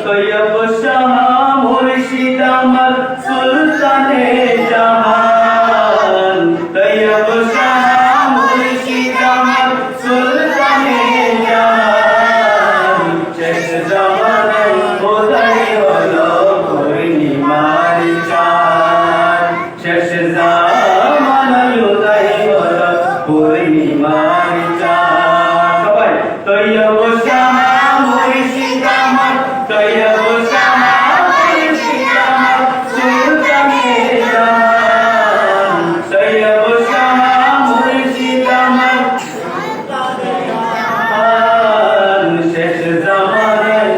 তৈয়ব শাহ মুর্শিদ আমার সুলতানে জাহান তৈয়ব শাহ মুর্শিদ আমার সুলতানে জাহান শেষ জামানায় খোদাই হলো পূর্ণিমার চাঁদ শেষ জামানায় খোদাই হলো পূর্ণিমার চাঁদ সবাই তৈয়ব শাহ মুর্শিদ আমার তৈয়ব শাহ মুর্শিদ আমার সুলতানে জাহান তৈয়ব শাহ মুর্শিদ আমার শেষ জামানায়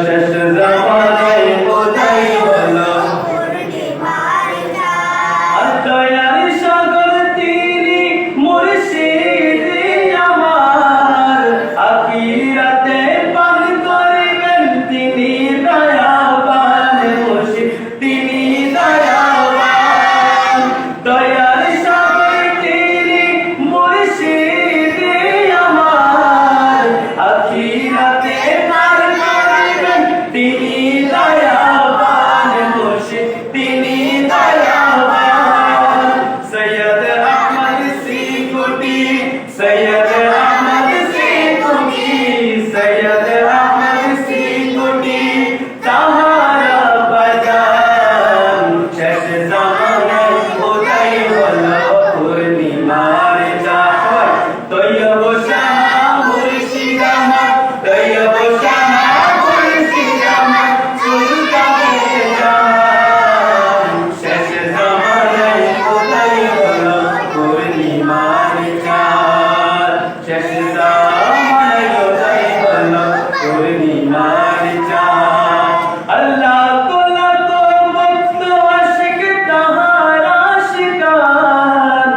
শেষ জামানায় খোদাই হলো দয়ার সাগর তিনি মুর্শিদ আমার আখিরাতে পান করিবেন তিনি দয়াবান মুর্শিদ তিনি দয়াবান দয়ার সাগর তিনি মুর্শিদ আমার আখিরাতে পান করিবেন তিনি দয়াবান মুর্শিদ তিনি দয়াবান সৈয়দ আহমদ সিকুটি সৈয়দ আহমদ সিকুটি সৈয়দ আহমদ সিকুটি তাহারা বাজান শেষ জামানায় খোদাই হলো পূর্ণিমার চাঁদ তৈয়ব শাহ মুর্শিদ আমার তৈয়ব শাহ মুর্শিদ আমার সুলতানে জাহান শেষ জামানায় খোদাই হলো পূর্ণিমার চাঁদ শেষ জামানায় খোদাই হলো পূর্ণিমার চাঁদ আল্লাহ তোলা তো ভক্ত আশিক তাহার আশিকান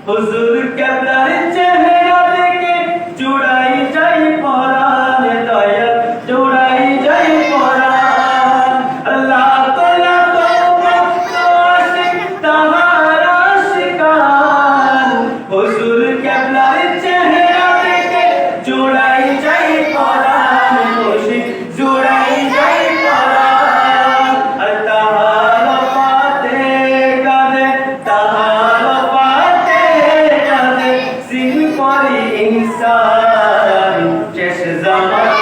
হুজুর কেবলার চেহারা দেখে জুড়াই যাই পরাণ দয়াল জুড়াই যাই পরাণ আল্লাহ তোলা তো ভক্ত আশিক তাহার আশিকান হুজুর কেবলার চেহারা দেখে জুড়াই যাই পরাণ মুর্শিদ জুড়াই যাই পরাণ আর তাহার পাতে কাঁদে তাহার পাতে কাঁদে সিং করি ইনসান শেষ জামানায়